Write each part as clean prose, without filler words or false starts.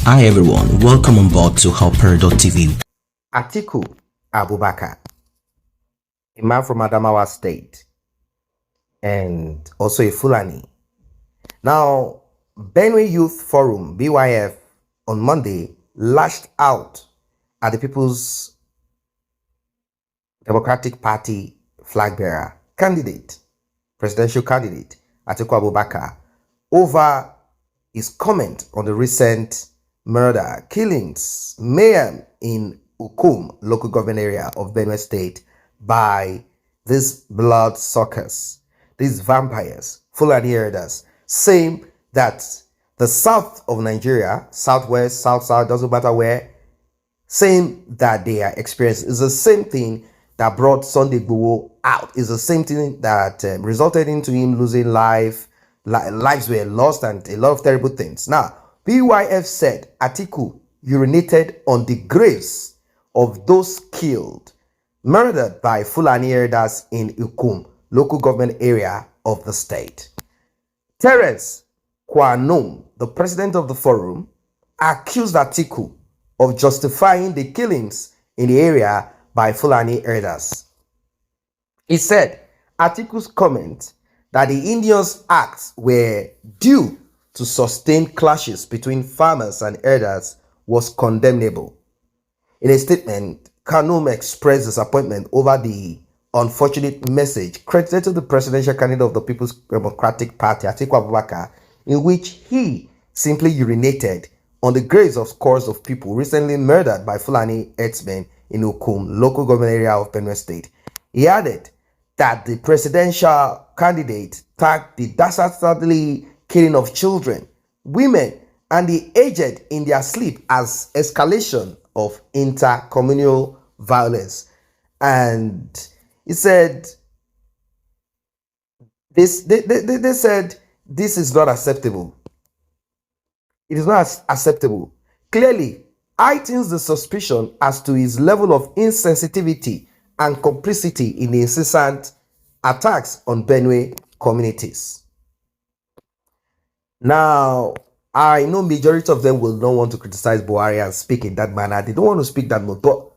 Hi everyone, welcome on board to Helper.tv. Atiku Abubakar, a man from Adamawa State, and also a Fůlani. Now, Benue Youth Forum, BYF, on Monday lashed out at the People's Democratic Party flag bearer candidate, presidential candidate, Atiku Abubakar, over his comment on the recent murder, killings, mayhem in Ukum, local government area of Benue State, by these bloodsuckers, these vampires, Fůlani herders, saying that the south of Nigeria, southwest, south, doesn't matter where, saying that they are experiencing is the same thing that brought Sunday Igboho out, is the same thing that resulted into him losing lives were lost and a lot of terrible things. Now, BYF said Atiku urinated on the graves of those killed, murdered by Fůlani herders in Ukum, local government area of the state. Terence Kpaied, the president of the forum, accused Atiku of justifying the killings in the area by Fůlani herders. He said Atiku's comment that the Indians' acts were due to sustain clashes between farmers and herders was condemnable. In a statement, Kpaied expressed disappointment over the unfortunate message credited to the presidential candidate of the People's Democratic Party, Atiku Abubakar, in which he simply urinated on the graves of scores of people recently murdered by Fůlani herdsmen in Ukum, local government area of Benue State. He added that the presidential candidate tagged the dastardly killing of children, women, and the aged in their sleep as escalation of intercommunal violence. And he said, they said this is not acceptable. It is not acceptable. Clearly heightens the suspicion as to his level of insensitivity and complicity in the incessant attacks on Benue communities. Now, I know majority of them will not want to criticize Buhari and speak in that manner. They don't want to speak that much. But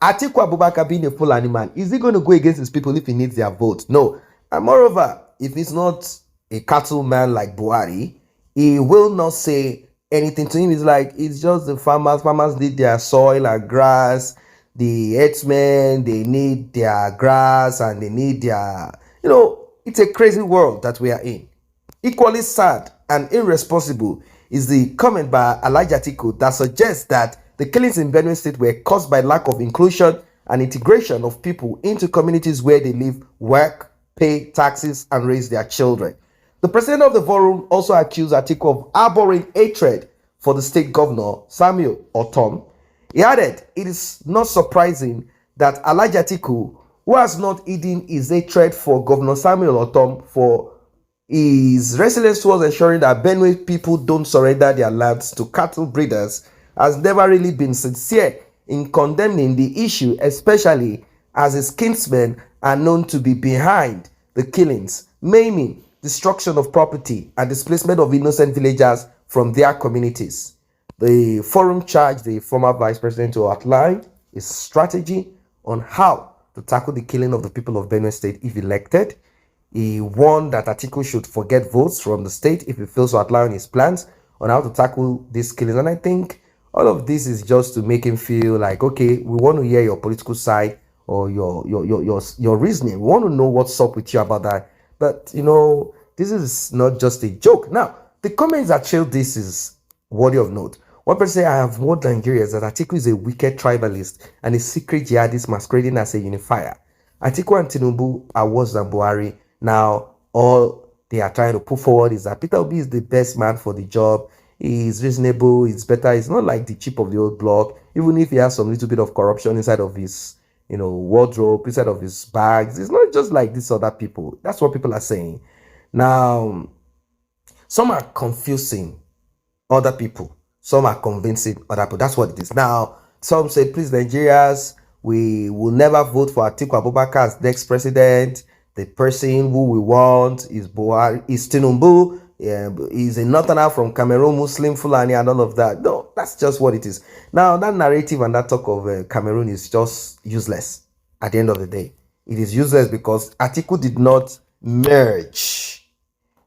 Atiku Abubakar, being a Fůlani man, is he going to go against his people if he needs their vote? No. And moreover, if he's not a cattle man like Buhari, he will not say anything to him. It's like, it's just the farmers. Farmers need their soil and grass. The herdsmen, they need their grass and they need their, it's a crazy world that we are in. Equally sad and irresponsible is the comment by Alhaji Atiku that suggests that the killings in Benue State were caused by lack of inclusion and integration of people into communities where they live, work, pay taxes, and raise their children. The president of the forum also accused Atiku of harboring hatred for the state governor, Samuel Ortom. He added, it is not surprising that Alhaji Atiku, who has not hidden his hatred for Governor Samuel Ortom for his resilience towards ensuring that Benue people don't surrender their lands to cattle breeders, has never really been sincere in condemning the issue, especially as his kinsmen are known to be behind the killings, maiming, destruction of property, and displacement of innocent villagers from their communities. The forum charged the former vice president to outline his strategy on how to tackle the killing of the people of Benue State if elected. He warned that Atiku should forget votes from the state if he fails to outline his plans on how to tackle these killings. And I think all of this is just to make him feel like, okay, we want to hear your political side or your reasoning. We want to know what's up with you about that. But, this is not just a joke. Now, the comments that trailed this is worthy of note. One person said, I have warned Nigerians that Atiku is a wicked tribalist and a secret jihadist masquerading as a unifier. Atiku and Tinubu are worse than Buhari. Now, all they are trying to put forward is that Peter Obi is the best man for the job. He is reasonable, he's better. He's not like the chip of the old block, even if he has some little bit of corruption inside of his, wardrobe, inside of his bags. It's not just like these other people. That's what people are saying. Now, some are confusing other people. Some are convincing other people. That's what it is. Now, some say, please, Nigerians, we will never vote for Atiku Abubakar as next president. The person who we want is Buhari, is Tinubu. He's a northerner from Cameroon, Muslim, Fůlani, and all of that. No, That's just what it is. Now, that narrative and that talk of Cameroon is just useless at the end of the day. It is useless because Atiku did not merge.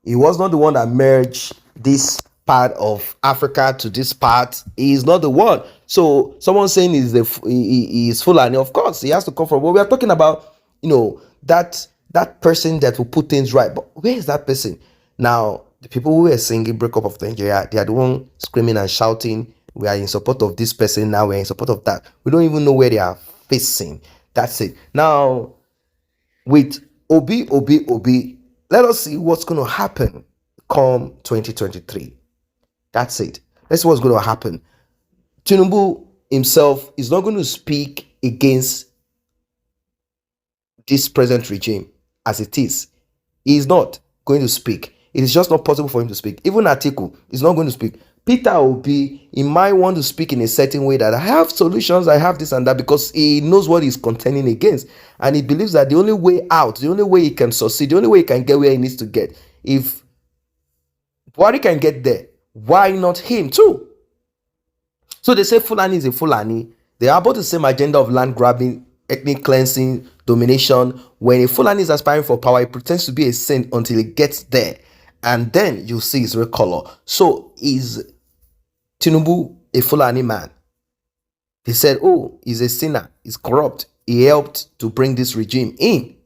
He was not the one that merged this part of Africa to this part. He is not the one. So someone saying he is Fůlani, of course he has to come from. But we are talking about, that person that will put things right. But where is that person? Now, the people who are singing breakup of Nigeria, they are the one screaming and shouting, we are in support of this person, now we're in support of that. We don't even know where they are facing. That's it. Now, with Obi, let us see what's going to happen come 2023. That's it. Let's see what's going to happen. Tinubu himself is not going to speak against this present regime as it is. He is not going to speak. It is just not possible for him to speak. Even Atiku is not going to speak. Peter Obi, he might want to speak in a certain way that I have solutions, I have this and that, because he knows what he's contending against. And he believes that the only way out, the only way he can succeed, the only way he can get where he needs to get, if Buhari can get there, why not him too? So they say Fůlani is a Fůlani. They are about the same agenda of land grabbing, ethnic cleansing, domination. When a Fůlani is aspiring for power, he pretends to be a saint until he gets there. And then you see his real color. So is Tinubu a Fůlani man? They said, oh, he's a sinner, he's corrupt. He helped to bring this regime in.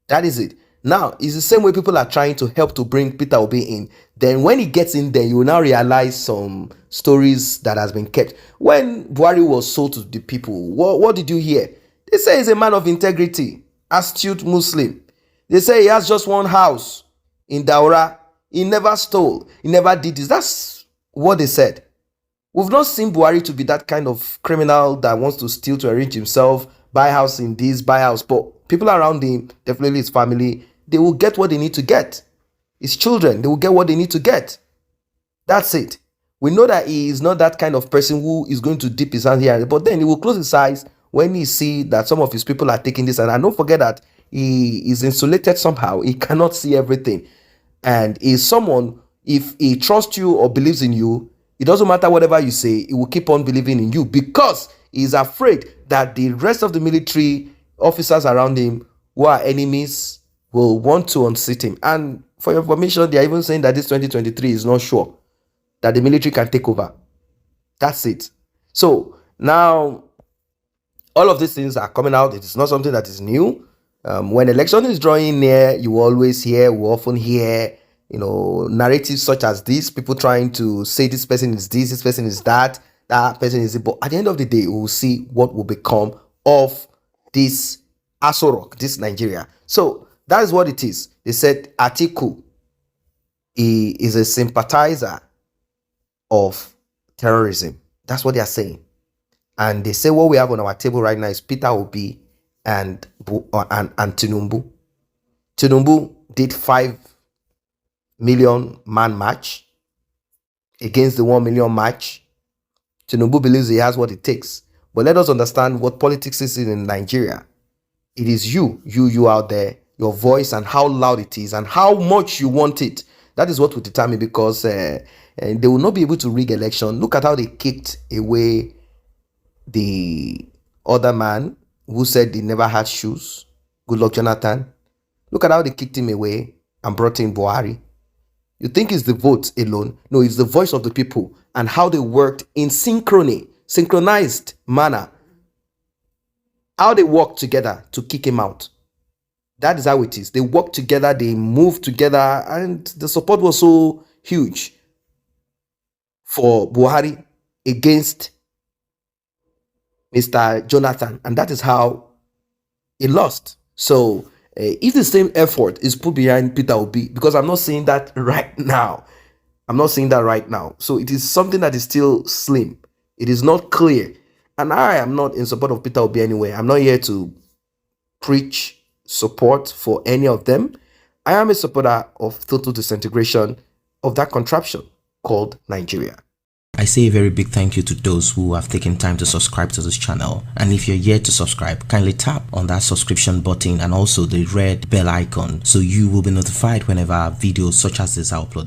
That is it. Now, it's the same way people are trying to help to bring Peter Obi in. Then when he gets in there, you will now realize some stories that has been kept. When Buhari was sold to the people, what did you hear? They say he's a man of integrity, astute Muslim. They say he has just one house in Daura. He never stole. He never did this. That's what they said. We've not seen Buhari to be that kind of criminal that wants to steal to enrich himself, buy house in this, buy house. But people around him, definitely his family, they will get what they need to get. His children, they will get what they need to get. That's it. We know that he is not that kind of person who is going to dip his hand here, but then he will close his eyes when he see that some of his people are taking this. And don't forget that he is insulated somehow. He cannot see everything. And is someone, if he trusts you or believes in you, it doesn't matter whatever you say, he will keep on believing in you because he is afraid that the rest of the military officers around him who are enemies will want to unseat him. And for your information, they are even saying that this 2023 is not sure that the military can take over. That's it. So now, all of these things are coming out. It is not something that is new. When election is drawing near, we often hear, narratives such as this, people trying to say this person is this person is that person is it. But at the end of the day, we will see what will become of this Aso Rock, this Nigeria. So that is what it is. They said Atiku, he is a sympathizer of terrorism. That's what they are saying. And they say what we have on our table right now is Peter Obi and Tinubu. Tinubu did 5 million man march against the 1 million march. Tinubu believes he has what it takes. But let us understand what politics is in Nigeria. It is you out there, your voice and how loud it is and how much you want it. That is what will determine, because they will not be able to rig election. Look at how they kicked away the other man who said he never had shoes. Good luck, Jonathan. Look at how they kicked him away and brought in Buhari. You think it's the vote alone? No, it's the voice of the people and how they worked in synchronized manner. How they worked together to kick him out. That is how it is. They worked together, they moved together, and the support was so huge for Buhari against Mr. Jonathan. And that is how he lost. So if the same effort is put behind Peter Obi, because I'm not seeing that right now. So it is something that is still slim. It is not clear. And I am not in support of Peter Obi anyway. I'm not here to preach support for any of them. I am a supporter of total disintegration of that contraption called Nigeria. I say a very big thank you to those who have taken time to subscribe to this channel. And if you're yet to subscribe, kindly tap on that subscription button and also the red bell icon so you will be notified whenever videos such as this are uploaded.